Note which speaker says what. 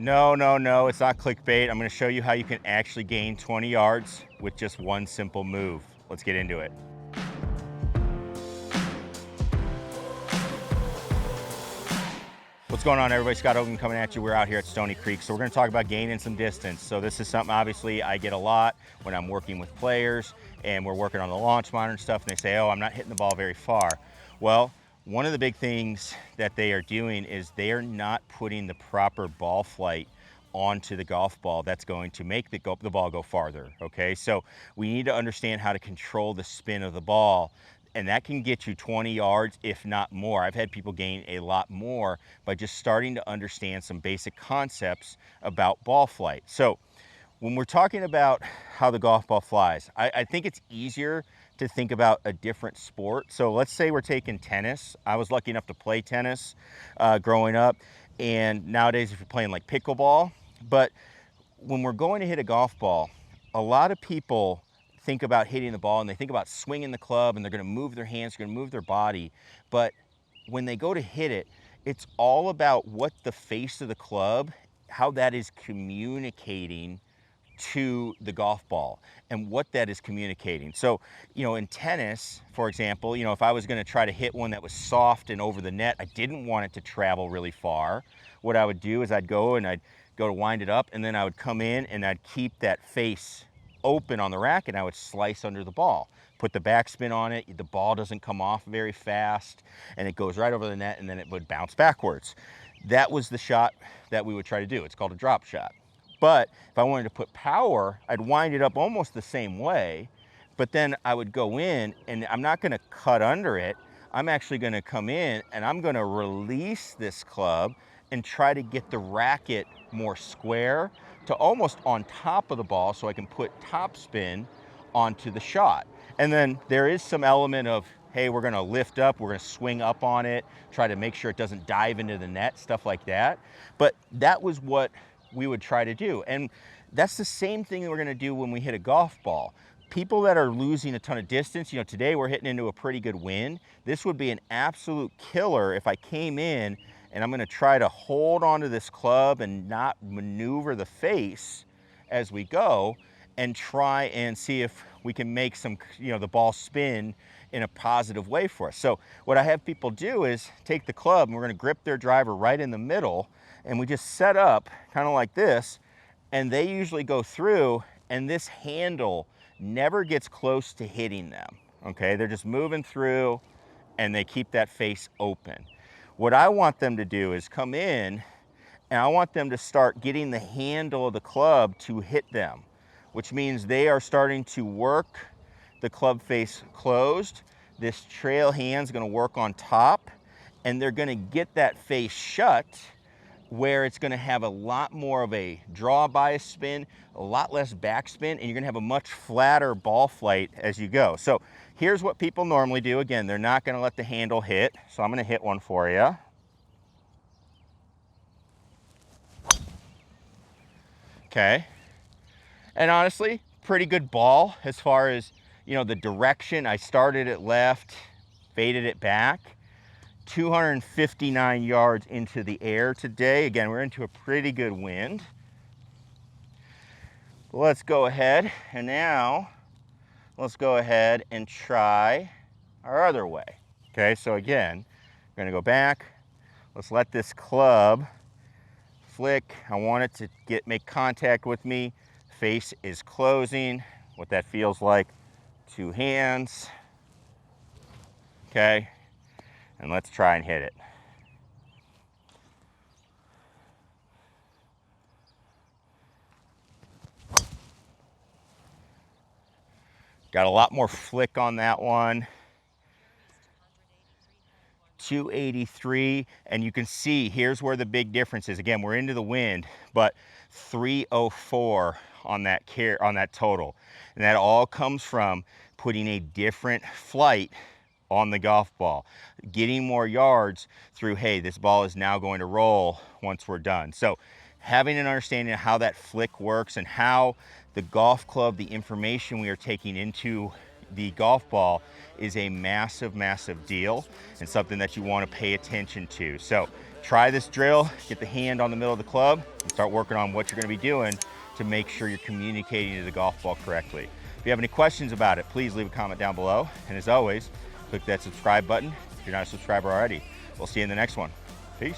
Speaker 1: No, no, no, it's not clickbait. I'm gonna show you how you can actually gain 20 yards with just one simple move. Let's get into it. What's going on, everybody? Scott Hogan coming at you. We're out here at Stony Creek. So we're gonna talk about gaining some distance. So this is something obviously I get a lot when I'm working with players and we're working on the launch monitor and stuff, and they say, oh, I'm not hitting the ball very far. Well, one of the big things that they are doing is they are not putting the proper ball flight onto the golf ball that's going to make the ball go farther, okay? So we need to understand how to control the spin of the ball, and that can get you 20 yards, if not more. I've had people gain a lot more by just starting to understand some basic concepts about ball flight. So when we're talking about how the golf ball flies, I think it's easier to think about a different sport. So let's say we're taking tennis. I was lucky enough to play tennis growing up, and nowadays if you're playing like pickleball, but when we're going to hit a golf ball, a lot of people think about hitting the ball and they think about swinging the club and they're gonna move their hands, they're gonna move their body. But when they go to hit it, it's all about what the face of the club, how that is communicating to the golf ball and what that is communicating. So, in tennis, for example, if I was gonna try to hit one that was soft and over the net, I didn't want it to travel really far. What I would do is I'd go to wind it up, and then I would come in and I'd keep that face open on the racket, and I would slice under the ball. Put the backspin on it, the ball doesn't come off very fast, and it goes right over the net, and then it would bounce backwards. That was the shot that we would try to do. It's called a drop shot. But if I wanted to put power, I'd wind it up almost the same way, but then I would go in, and I'm not gonna cut under it. I'm actually gonna come in, and I'm gonna release this club and try to get the racket more square to almost on top of the ball so I can put topspin onto the shot. And then there is some element of, hey, we're gonna lift up, we're gonna swing up on it, try to make sure it doesn't dive into the net, stuff like that. But that was what we would try to do. And that's the same thing that we're gonna do when we hit a golf ball. People that are losing a ton of distance, today we're hitting into a pretty good wind. This would be an absolute killer if I came in and I'm gonna try to hold onto this club and not maneuver the face as we go, and try and see if we can make the ball spin in a positive way for us. So what I have people do is take the club, and we're gonna grip their driver right in the middle, and we just set up kind of like this, and they usually go through, and this handle never gets close to hitting them, okay? They're just moving through, and they keep that face open. What I want them to do is come in, and I want them to start getting the handle of the club to hit them, which means they are starting to work the club face closed. This trail hand's gonna work on top, and they're gonna get that face shut, where it's gonna have a lot more of a draw bias spin, a lot less backspin, and you're gonna have a much flatter ball flight as you go. So here's what people normally do. Again, they're not gonna let the handle hit, so I'm gonna hit one for you. Okay, and honestly, pretty good ball as far as, the direction. I started it left, faded it back. 259 yards into the air today. Again, we're into a pretty good wind. Let's go ahead, and now let's go ahead and try our other way. Okay, so again, we're gonna go back. Let's let this club flick. I want it to make contact with me. Face is closing. What that feels like, two hands. Okay, and let's try and hit it. Got a lot more flick on that one. 283, and you can see here's where the big difference is. Again, we're into the wind, but 304 on that total, and that all comes from putting a different flight on the golf ball, getting more yards through, hey, this ball is now going to roll once we're done. So having an understanding of how that flick works and how the golf club, the information we are taking into the golf ball is a massive, massive deal, and something that you want to pay attention to. So Try this drill, get the hand on the middle of the club, and start working on what you're gonna be doing to make sure you're communicating to the golf ball correctly. If you have any questions about it, please leave a comment down below. And as always, click that subscribe button if you're not a subscriber already. We'll see you in the next one. Peace.